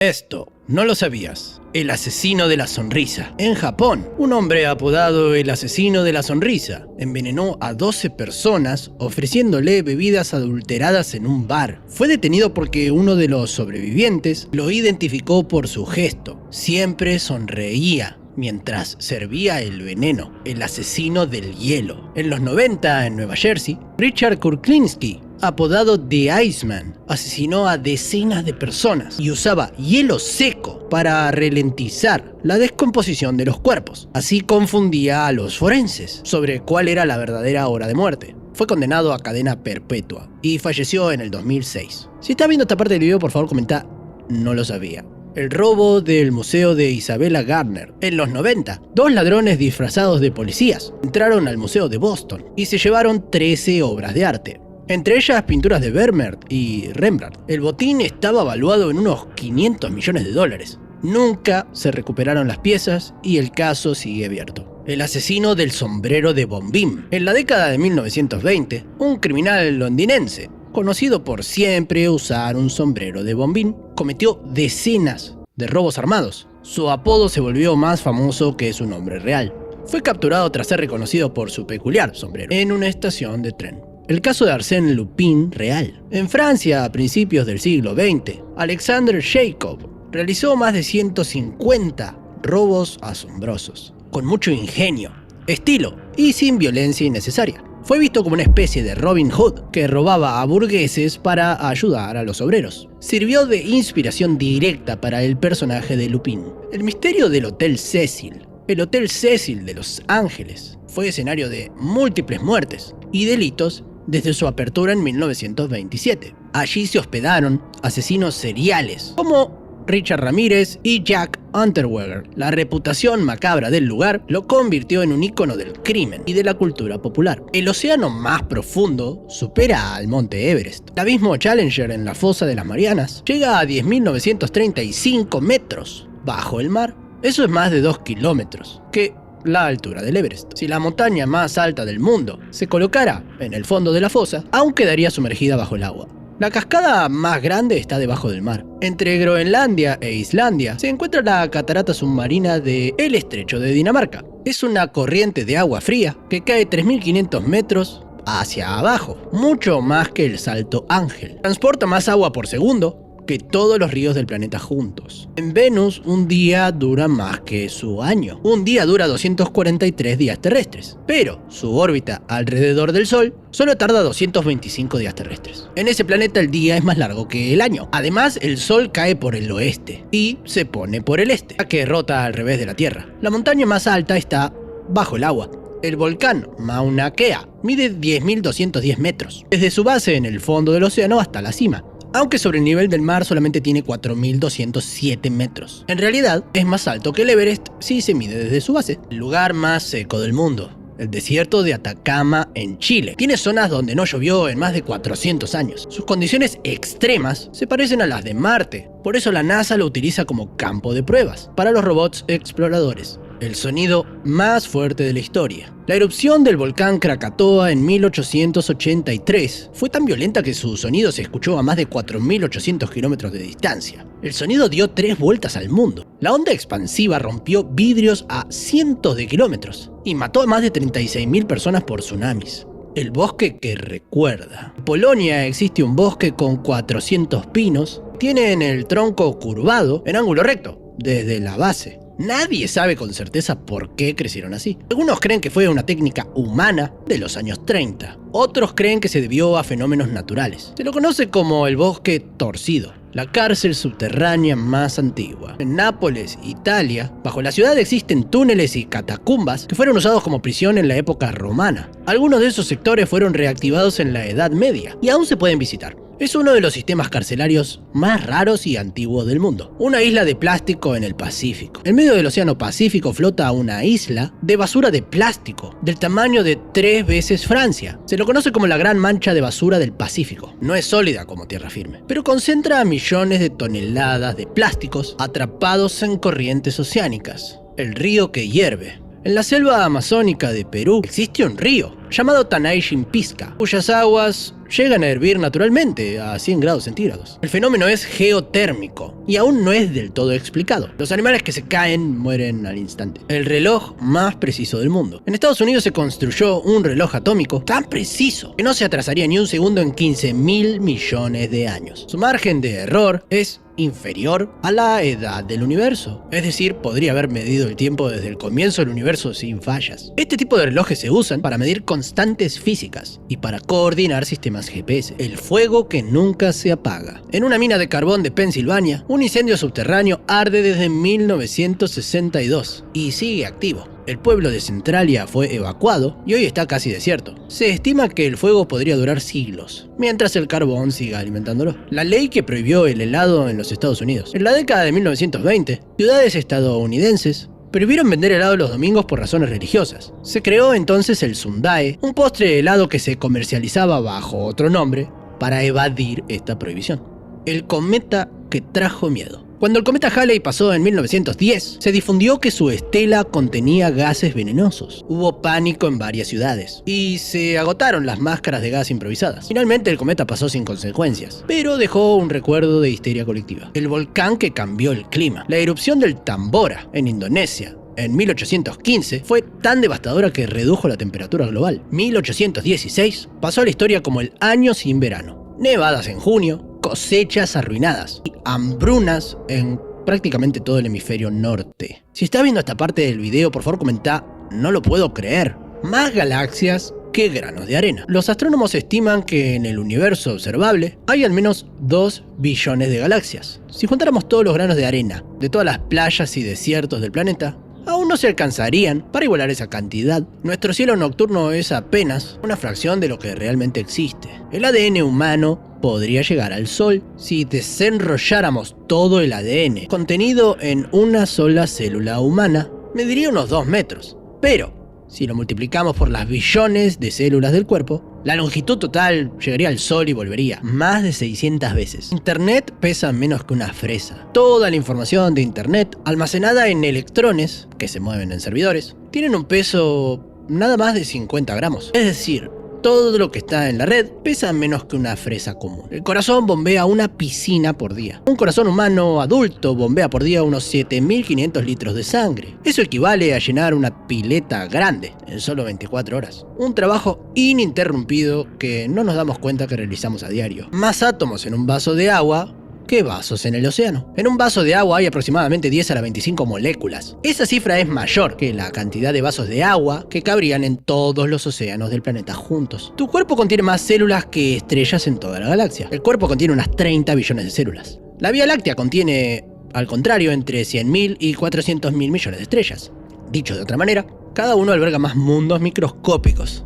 Esto no lo sabías. El asesino de la sonrisa. En Japón, un hombre apodado el asesino de la sonrisa envenenó a 12 personas ofreciéndole bebidas adulteradas en un bar. Fue detenido porque uno de los sobrevivientes lo identificó por su gesto. Siempre sonreía mientras servía el veneno. El asesino del hielo. En los 90, en Nueva Jersey, Richard Kurklinski, apodado The Iceman, asesinó a decenas de personas y usaba hielo seco para ralentizar la descomposición de los cuerpos. Así confundía a los forenses sobre cuál era la verdadera hora de muerte. Fue condenado a cadena perpetua y falleció en el 2006. Si estás viendo esta parte del video, por favor comenta "no lo sabía". El robo del museo de Isabella Gardner. En los 90, 2 ladrones disfrazados de policías entraron al museo de Boston y se llevaron 13 obras de arte, entre ellas pinturas de Vermeer y Rembrandt. El botín estaba valuado en unos 500 millones de dólares. Nunca se recuperaron las piezas y el caso sigue abierto. El asesino del sombrero de Bombín. En la década de 1920, un criminal londinense, conocido por siempre usar un sombrero de bombín, cometió decenas de robos armados. Su apodo se volvió más famoso que su nombre real. Fue capturado tras ser reconocido por su peculiar sombrero en una estación de tren. El caso de Arsène Lupin real. En Francia, a principios del siglo XX, Alexander Jacob realizó más de 150 robos asombrosos, con mucho ingenio, estilo y sin violencia innecesaria. Fue visto como una especie de Robin Hood que robaba a burgueses para ayudar a los obreros. Sirvió de inspiración directa para el personaje de Lupin. El misterio del Hotel Cecil. El Hotel Cecil de Los Ángeles fue escenario de múltiples muertes y delitos desde su apertura en 1927. Allí se hospedaron asesinos seriales como Richard Ramírez y Jack Unterweger. La reputación macabra del lugar lo convirtió en un ícono del crimen y de la cultura popular. El océano más profundo supera al monte Everest. El abismo Challenger en la fosa de las Marianas llega a 10.935 metros bajo el mar. Eso es más de 2 kilómetros, que la altura del Everest. Si la montaña más alta del mundo se colocara en el fondo de la fosa, aún quedaría sumergida bajo el agua. La cascada más grande está debajo del mar. Entre Groenlandia e Islandia se encuentra la catarata submarina de El Estrecho de Dinamarca. Es una corriente de agua fría que cae 3.500 metros hacia abajo, mucho más que el Salto Ángel. Transporta más agua por segundo que todos los ríos del planeta juntos. En Venus, un día dura más que su año. Un día dura 243 días terrestres, pero su órbita alrededor del Sol solo tarda 225 días terrestres. En ese planeta el día es más largo que el año. Además, el Sol cae por el oeste y se pone por el este, que rota al revés de la Tierra. La montaña más alta está bajo el agua. El volcán Mauna Kea mide 10.210 metros, desde su base en el fondo del océano hasta la cima, aunque sobre el nivel del mar solamente tiene 4.207 metros. En realidad, es más alto que el Everest si se mide desde su base. El lugar más seco del mundo. El desierto de Atacama en Chile. Tiene zonas donde no llovió en más de 400 años. Sus condiciones extremas se parecen a las de Marte. Por eso la NASA lo utiliza como campo de pruebas para los robots exploradores. El sonido más fuerte de la historia. La erupción del volcán Krakatoa en 1883 fue tan violenta que su sonido se escuchó a más de 4.800 kilómetros de distancia. El sonido dio 3 vueltas al mundo. La onda expansiva rompió vidrios a cientos de kilómetros y mató a más de 36.000 personas por tsunamis. El bosque que recuerda. En Polonia existe un bosque con 400 pinos. Tienen el tronco curvado en ángulo recto, desde la base. Nadie sabe con certeza por qué crecieron así. Algunos creen que fue una técnica humana de los años 30. Otros creen que se debió a fenómenos naturales. Se lo conoce como el bosque torcido, la cárcel subterránea más antigua. En Nápoles, Italia, bajo la ciudad existen túneles y catacumbas que fueron usados como prisión en la época romana. Algunos de esos sectores fueron reactivados en la Edad Media y aún se pueden visitar. Es uno de los sistemas carcelarios más raros y antiguos del mundo. Una isla de plástico en el Pacífico. En medio del océano Pacífico flota una isla de basura de plástico del tamaño de 3 veces Francia. Se lo conoce como la gran mancha de basura del Pacífico. No es sólida como tierra firme, pero concentra millones de toneladas de plásticos atrapados en corrientes oceánicas. El río que hierve. En la selva amazónica de Perú existe un río llamado Tanay Chimpisca, cuyas aguas llegan a hervir naturalmente a 100 grados centígrados. El fenómeno es geotérmico y aún no es del todo explicado. Los animales que se caen mueren al instante. El reloj más preciso del mundo. En Estados Unidos se construyó un reloj atómico tan preciso que no se atrasaría ni un segundo en 15.000 millones de años. Su margen de error es inferior a la edad del universo. Es decir, podría haber medido el tiempo desde el comienzo del universo sin fallas. Este tipo de relojes se usan para medir constantes físicas y para coordinar sistemas GPS. El fuego que nunca se apaga. En una mina de carbón de Pensilvania, un incendio subterráneo arde desde 1962 y sigue activo. El pueblo de Centralia fue evacuado y hoy está casi desierto. Se estima que el fuego podría durar siglos, mientras el carbón siga alimentándolo. La ley que prohibió el helado en los Estados Unidos. En la década de 1920, ciudades estadounidenses prohibieron vender helado los domingos por razones religiosas. Se creó entonces el sundae, un postre de helado que se comercializaba bajo otro nombre para evadir esta prohibición. El cometa que trajo miedo. Cuando el cometa Halley pasó en 1910, se difundió que su estela contenía gases venenosos. Hubo pánico en varias ciudades y se agotaron las máscaras de gas improvisadas. Finalmente el cometa pasó sin consecuencias, pero dejó un recuerdo de histeria colectiva. El volcán que cambió el clima. La erupción del Tambora en Indonesia en 1815 fue tan devastadora que redujo la temperatura global. 1816 pasó a la historia como el año sin verano. Nevadas en junio, cosechas arruinadas y hambrunas en prácticamente todo el hemisferio norte. Si estás viendo esta parte del video, por favor comenta, no lo puedo creer. Más galaxias que granos de arena. Los astrónomos estiman que en el universo observable hay al menos 2 billones de galaxias. Si juntáramos todos los granos de arena de todas las playas y desiertos del planeta, aún no se alcanzarían para igualar esa cantidad. Nuestro cielo nocturno es apenas una fracción de lo que realmente existe. El ADN humano podría llegar al Sol si desenrolláramos todo el ADN contenido en una sola célula humana. Mediría unos 2 metros. Pero si lo multiplicamos por las billones de células del cuerpo, la longitud total llegaría al Sol y volvería más de 600 veces. Internet pesa menos que una fresa. Toda la información de Internet, almacenada en electrones, que se mueven en servidores, tienen un peso nada más de 50 gramos. Es decir, todo lo que está en la red pesa menos que una fresa común. El corazón bombea una piscina por día. Un corazón humano adulto bombea por día unos 7.500 litros de sangre. Eso equivale a llenar una pileta grande en solo 24 horas. Un trabajo ininterrumpido que no nos damos cuenta que realizamos a diario. Más átomos en un vaso de agua que vasos en el océano. En un vaso de agua hay aproximadamente 10 a la 25 moléculas. Esa cifra es mayor que la cantidad de vasos de agua que cabrían en todos los océanos del planeta juntos. Tu cuerpo contiene más células que estrellas en toda la galaxia. El cuerpo contiene unas 30 billones de células. La Vía Láctea contiene, al contrario, entre 100.000 y 400.000 millones de estrellas. Dicho de otra manera, cada uno alberga más mundos microscópicos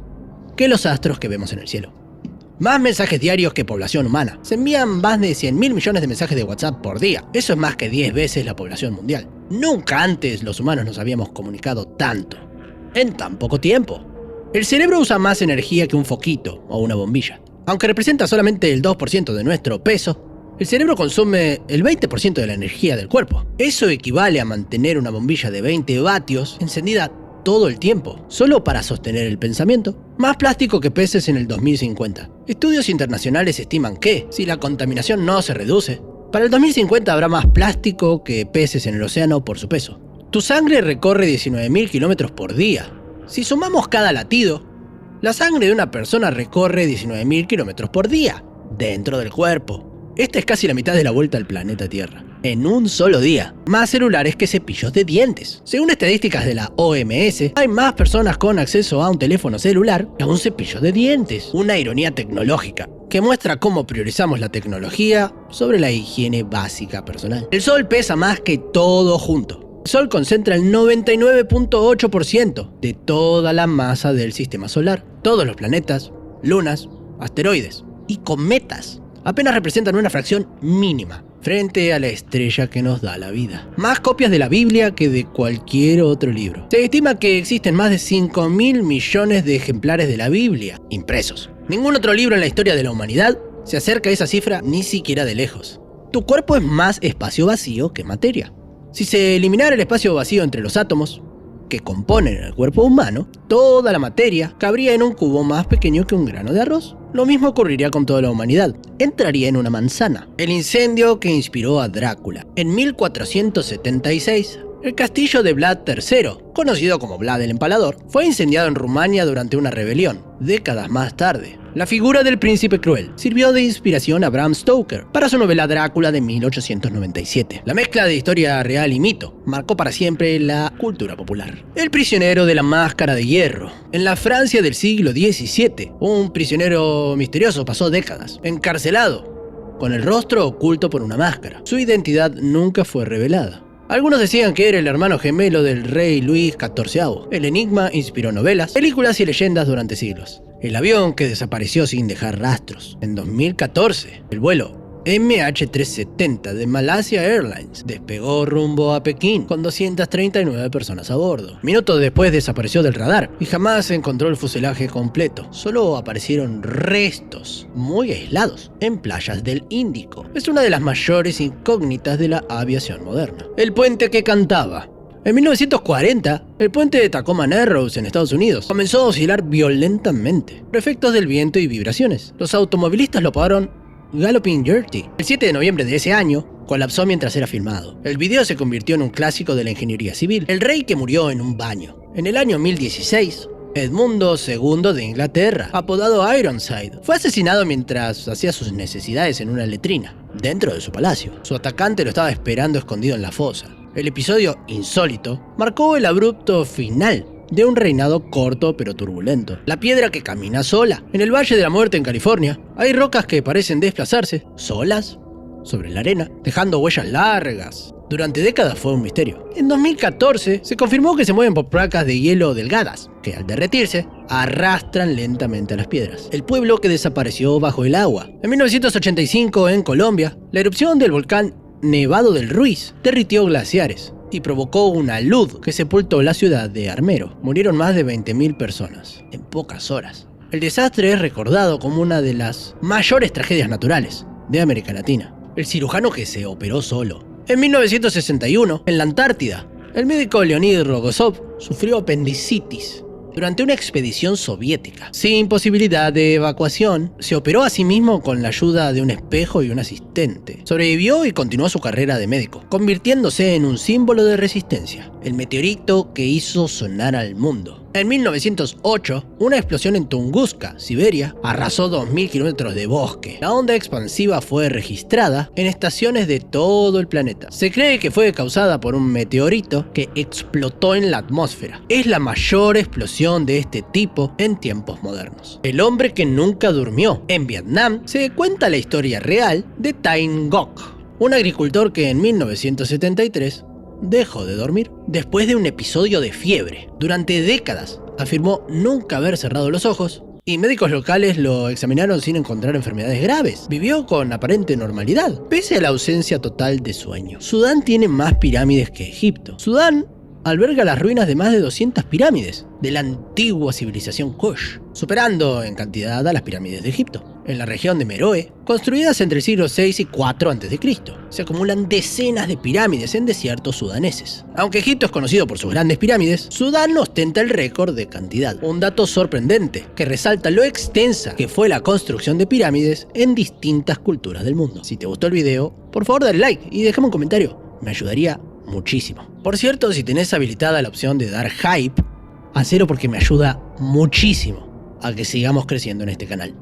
que los astros que vemos en el cielo. Más mensajes diarios que población humana. Se envían más de 100.000 millones de mensajes de WhatsApp por día. Eso es más que 10 veces la población mundial. Nunca antes los humanos nos habíamos comunicado tanto, en tan poco tiempo. El cerebro usa más energía que un foquito o una bombilla. Aunque representa solamente el 2% de nuestro peso, el cerebro consume el 20% de la energía del cuerpo. Eso equivale a mantener una bombilla de 20 vatios encendida todo el tiempo, solo para sostener el pensamiento. Más plástico que peces en el 2050. Estudios internacionales estiman que, si la contaminación no se reduce, para el 2050 habrá más plástico que peces en el océano por su peso. Tu sangre recorre 19.000 kilómetros por día. Si sumamos cada latido, la sangre de una persona recorre 19.000 kilómetros por día, dentro del cuerpo. Esta es casi la mitad de la vuelta al planeta Tierra. En un solo día. Más celulares que cepillos de dientes. Según estadísticas de la OMS, hay más personas con acceso a un teléfono celular que a un cepillo de dientes. Una ironía tecnológica que muestra cómo priorizamos la tecnología sobre la higiene básica personal. El Sol pesa más que todo junto. El Sol concentra el 99.8% de toda la masa del sistema solar. Todos los planetas, lunas, asteroides y cometas apenas representan una fracción mínima frente a la estrella que nos da la vida. Más copias de la Biblia que de cualquier otro libro. Se estima que existen más de 5.000 millones de ejemplares de la Biblia impresos. Ningún otro libro en la historia de la humanidad se acerca a esa cifra ni siquiera de lejos. Tu cuerpo es más espacio vacío que materia. Si se eliminara el espacio vacío entre los átomos, que componen el cuerpo humano, toda la materia cabría en un cubo más pequeño que un grano de arroz. Lo mismo ocurriría con toda la humanidad. Entraría en una manzana. El incendio que inspiró a Drácula. En 1476, el castillo de Vlad III, conocido como Vlad el Empalador, fue incendiado en Rumania durante una rebelión. Décadas más tarde, la figura del príncipe cruel sirvió de inspiración a Bram Stoker para su novela Drácula de 1897. La mezcla de historia real y mito marcó para siempre la cultura popular. El prisionero de la máscara de hierro. En la Francia del siglo XVII, un prisionero misterioso pasó décadas encarcelado, con el rostro oculto por una máscara. Su identidad nunca fue revelada. Algunos decían que era el hermano gemelo del rey Luis XIV. El enigma inspiró novelas, películas y leyendas durante siglos. El avión que desapareció sin dejar rastros. En 2014, el vuelo MH370 de Malaysia Airlines despegó rumbo a Pekín con 239 personas a bordo. Minutos después desapareció del radar y jamás se encontró el fuselaje completo. Solo aparecieron restos muy aislados en playas del Índico. Es una de las mayores incógnitas de la aviación moderna. El puente que cantaba. En 1940, el puente de Tacoma Narrows en Estados Unidos comenzó a oscilar violentamente por efectos del viento y vibraciones. Los automovilistas lo apodaron Galloping Gertie. El 7 de noviembre de ese año, colapsó mientras era filmado. El video se convirtió en un clásico de la ingeniería civil. El rey que murió en un baño. En el año 1016, Edmundo II de Inglaterra, apodado Ironside, fue asesinado mientras hacía sus necesidades en una letrina, dentro de su palacio. Su atacante lo estaba esperando escondido en la fosa. El episodio insólito marcó el abrupto final de un reinado corto pero turbulento. La piedra que camina sola. En el Valle de la Muerte en California, hay rocas que parecen desplazarse, solas, sobre la arena, dejando huellas largas. Durante décadas fue un misterio. En 2014 se confirmó que se mueven por placas de hielo delgadas, que al derretirse, arrastran lentamente a las piedras. El pueblo que desapareció bajo el agua. En 1985, en Colombia, la erupción del volcán Nevado del Ruiz derritió glaciares y provocó una luz que sepultó la ciudad de Armero. Murieron más de 20.000 personas en pocas horas. El desastre es recordado como una de las mayores tragedias naturales de América Latina. El cirujano que se operó solo. En 1961, en la Antártida, el médico Leonid Rogozov sufrió apendicitis durante una expedición soviética. Sin posibilidad de evacuación, se operó a sí mismo con la ayuda de un espejo y un asistente. Sobrevivió y continuó su carrera de médico, convirtiéndose en un símbolo de resistencia. El meteorito que hizo sonar al mundo. En 1908, una explosión en Tunguska, Siberia, arrasó 2.000 kilómetros de bosque. La onda expansiva fue registrada en estaciones de todo el planeta. Se cree que fue causada por un meteorito que explotó en la atmósfera. Es la mayor explosión de este tipo en tiempos modernos. El hombre que nunca durmió. En Vietnam se cuenta la historia real de Thanh Ngoc, un agricultor que en 1973 dejó de dormir después de un episodio de fiebre. Durante décadas afirmó nunca haber cerrado los ojos y médicos locales lo examinaron sin encontrar enfermedades graves. Vivió con aparente normalidad, pese a la ausencia total de sueño. Sudán tiene más pirámides que Egipto. Sudán alberga las ruinas de más de 200 pirámides de la antigua civilización Kush, superando en cantidad a las pirámides de Egipto. En la región de Meroe, construidas entre el siglo VI y IV a.C., se acumulan decenas de pirámides en desiertos sudaneses. Aunque Egipto es conocido por sus grandes pirámides, Sudán ostenta el récord de cantidad. Un dato sorprendente que resalta lo extensa que fue la construcción de pirámides en distintas culturas del mundo. Si te gustó el video, por favor dale like y déjame un comentario, me ayudaría muchísimo. Por cierto, si tenés habilitada la opción de dar hype, hacelo porque me ayuda muchísimo a que sigamos creciendo en este canal.